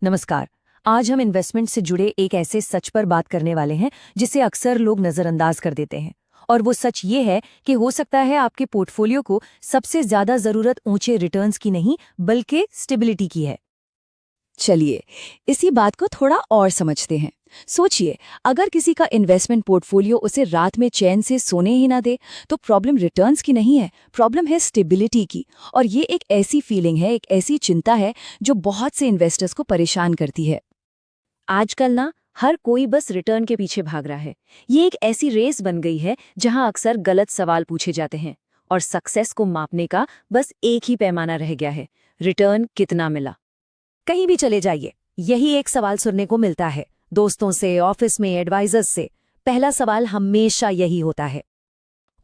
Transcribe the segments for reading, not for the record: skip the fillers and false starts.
नमस्कार। आज हम इन्वेस्टमेंट से जुड़े एक ऐसे सच पर बात करने वाले हैं जिसे अक्सर लोग नजरअंदाज कर देते हैं। और वो सच ये है कि हो सकता है आपके पोर्टफोलियो को सबसे ज्यादा जरूरत ऊंचे रिटर्न्स की नहीं बल्कि स्टेबिलिटी की है। चलिए इसी बात को थोड़ा और समझते हैं। सोचिए, अगर किसी का इन्वेस्टमेंट पोर्टफोलियो उसे रात में चैन से सोने ही ना दे, तो प्रॉब्लम रिटर्न्स की नहीं है, प्रॉब्लम है स्टेबिलिटी की। और ये एक ऐसी फीलिंग है, एक ऐसी चिंता है जो बहुत से इन्वेस्टर्स को परेशान करती है। आजकल ना हर कोई बस रिटर्न के पीछे भाग रहा है। ये एक ऐसी रेस बन गई है जहां अक्सर गलत सवाल पूछे जाते हैं और सक्सेस को मापने का बस एक ही पैमाना रह गया है, रिटर्न कितना मिला। कहीं भी चले जाइए, यही एक सवाल सुनने को मिलता है, दोस्तों से, ऑफिस में, एडवाइजर्स से। पहला सवाल हमेशा यही होता है।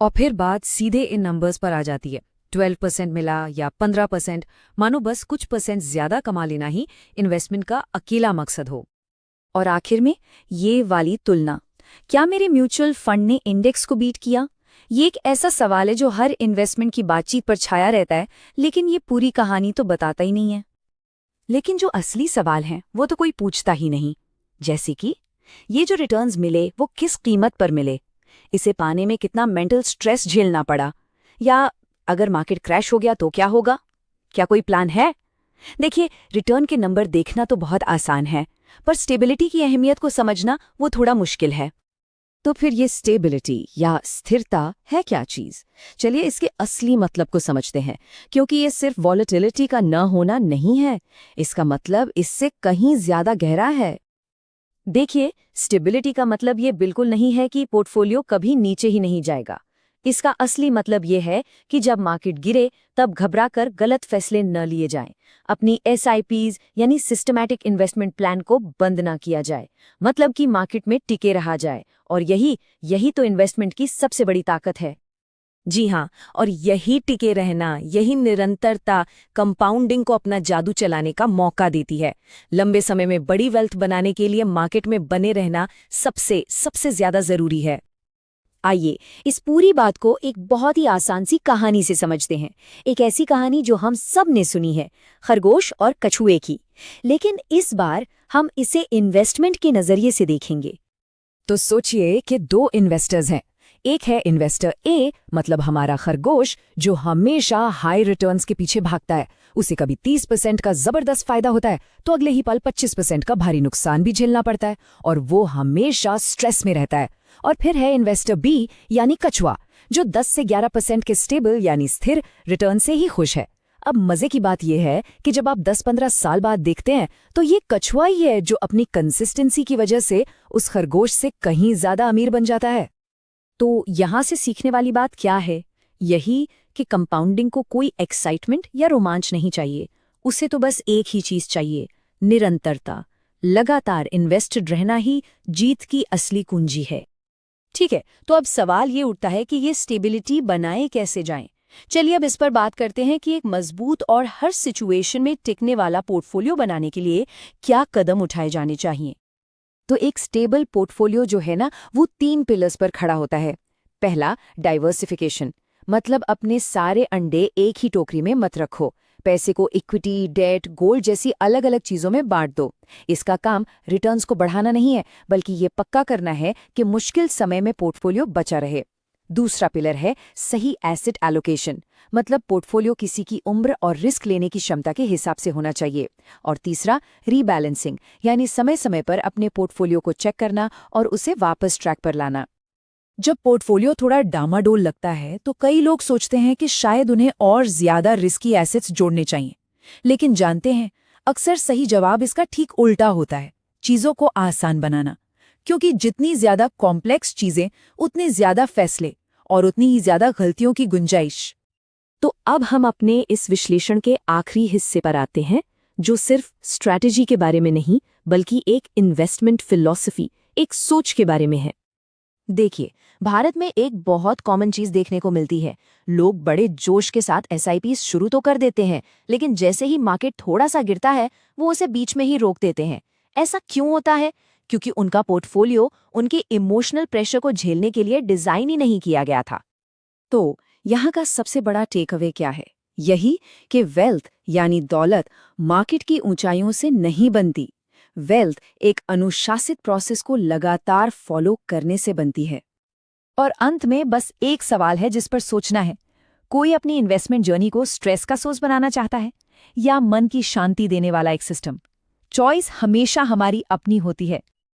और फिर बात सीधे इन नंबर्स पर आ जाती है। 12% मिला या 15%, मानो बस कुछ परसेंट ज्यादा कमा लेना ही इन्वेस्टमेंट का अकेला मकसद हो। और आखिर में ये वाली तुलना, क्या मेरे म्यूचुअल फंड ने इंडेक्स को बीट किया? ये एक ऐसा सवाल है जो हर इन्वेस्टमेंट की बातचीत पर छाया रहता है, लेकिन ये पूरी कहानी तो बताता ही नहीं है। लेकिन जो असली सवाल हैं वो तो कोई पूछता ही नहीं। जैसे कि ये जो रिटर्न्स मिले वो किस कीमत पर मिले, इसे पाने में कितना मेंटल स्ट्रेस झेलना पड़ा, या अगर मार्केट क्रैश हो गया तो क्या होगा? क्या कोई प्लान है? देखिए, रिटर्न के नंबर देखना तो बहुत आसान है, पर स्टेबिलिटी की अहमियत को समझना वो थोड़ा मुश्किल है। तो फिर ये स्टेबिलिटी या स्थिरता है क्या चीज? चलिए इसके असली मतलब को समझते हैं, क्योंकि ये सिर्फ वॉलेटिलिटी का न होना नहीं है, इसका मतलब इससे कहीं ज्यादा गहरा है। देखिए, स्टेबिलिटी का मतलब ये बिल्कुल नहीं है कि पोर्टफोलियो कभी नीचे ही नहीं जाएगा। इसका असली मतलब ये है कि जब मार्केट गिरे तब घबराकर गलत फैसले न लिए जाएं, अपनी एसआईपीज यानी सिस्टमैटिक इन्वेस्टमेंट प्लान को बंद ना किया जाए, मतलब कि मार्केट में टिके रहा जाए। और यही तो इन्वेस्टमेंट की सबसे बड़ी ताकत है। जी हाँ, और यही टिके रहना, यही निरंतरता कंपाउंडिंग को अपना जादू चलाने का मौका देती है। लंबे समय में बड़ी वेल्थ बनाने के लिए मार्केट में बने रहना सबसे सबसे ज्यादा जरूरी है। आइए इस पूरी बात को एक बहुत ही आसान सी कहानी से समझते हैं। एक ऐसी कहानी जो हम सब ने सुनी है, खरगोश और कछुए की। लेकिन इस बार हम इसे इन्वेस्टमेंट के नजरिए से देखेंगे। तो सोचिए कि दो इन्वेस्टर्स हैं। एक है इन्वेस्टर ए, मतलब हमारा खरगोश, जो हमेशा हाई रिटर्न्स के पीछे भागता है। उसे कभी 30% का जबरदस्त फायदा होता है तो अगले ही पल 25% का भारी नुकसान भी झेलना पड़ता है, और वो हमेशा स्ट्रेस में रहता है। और फिर है इन्वेस्टर बी यानी कछुआ, जो 10 से 11% के स्टेबल यानी स्थिर रिटर्न से ही खुश है। अब मजे की बात यह है कि जब आप 10-15 साल बाद देखते हैं तो ये कछुआ ही है जो अपनी कंसिस्टेंसी की वजह से उस खरगोश से कहीं ज्यादा अमीर बन जाता है। तो यहाँ से सीखने वाली बात क्या है? यही कि कंपाउंडिंग को कोई एक्साइटमेंट या रोमांच नहीं चाहिए, उसे तो बस एक ही चीज चाहिए, निरंतरता। लगातार इन्वेस्टेड रहना ही जीत की असली कुंजी है। ठीक है, तो अब सवाल ये उठता है कि ये स्टेबिलिटी बनाए कैसे जाएं? चलिए अब इस पर बात करते हैं कि एक मजबूत और हर सिचुएशन में टिकने वाला पोर्टफोलियो बनाने के लिए क्या कदम उठाए जाने चाहिए। तो एक स्टेबल पोर्टफोलियो जो है ना, वो 3 पिलर्स पर खड़ा होता है। पहला, डाइवर्सिफिकेशन, मतलब अपने सारे अंडे एक ही टोकरी में मत रखो। पैसे को इक्विटी, डेट, गोल्ड जैसी अलग अलग चीजों में बांट दो। इसका काम रिटर्न्स को बढ़ाना नहीं है, बल्कि ये पक्का करना है कि मुश्किल समय में पोर्टफोलियो बचा रहे। दूसरा पिलर है सही एसेट एलोकेशन, मतलब पोर्टफोलियो किसी की उम्र और रिस्क लेने की क्षमता के हिसाब से होना चाहिए। और तीसरा, रीबैलेंसिंग, यानी समय समय पर अपने पोर्टफोलियो को चेक करना और उसे वापस ट्रैक पर लाना। जब पोर्टफोलियो थोड़ा डामाडोल लगता है तो कई लोग सोचते हैं कि शायद उन्हें और ज्यादा रिस्की एसेट्स जोड़ने चाहिए। लेकिन जानते हैं, अक्सर सही जवाब इसका ठीक उल्टा होता है, चीजों को आसान बनाना। क्योंकि जितनी ज्यादा कॉम्प्लेक्स चीजें, उतने ज्यादा फैसले और उतनी ही ज्यादा गलतियों की गुंजाइश। तो अब हम अपने इस विश्लेषण के आखिरी हिस्से पर आते हैं, जो सिर्फ स्ट्रैटेजी के बारे में नहीं बल्कि एक इन्वेस्टमेंट फिलॉसफी, एक सोच के बारे में है। देखिए, भारत में एक बहुत कॉमन चीज देखने को मिलती है। लोग बड़े जोश के साथ एसआईपी शुरू तो कर देते हैं, लेकिन जैसे ही मार्केट थोड़ा सा गिरता है वो उसे बीच में ही रोक देते हैं। ऐसा क्यों होता है? क्योंकि उनका पोर्टफोलियो उनके इमोशनल प्रेशर को झेलने के लिए डिजाइन ही नहीं किया गया था। तो यहाँ का सबसे बड़ा टेक अवे क्या है? यही कि वेल्थ यानी दौलत मार्केट की ऊंचाइयों से नहीं बनती। वेल्थ एक अनुशासित प्रोसेस को लगातार फॉलो करने से बनती है। और अंत में बस एक सवाल है जिस पर सोचना है। कोई अपनी इन्वेस्टमेंट जर्नी को स्ट्रेस का सोर्स बनाना चाहता है या मन की शांति देने वाला एक सिस्टम? चॉइस हमेशा हमारी अपनी होती है।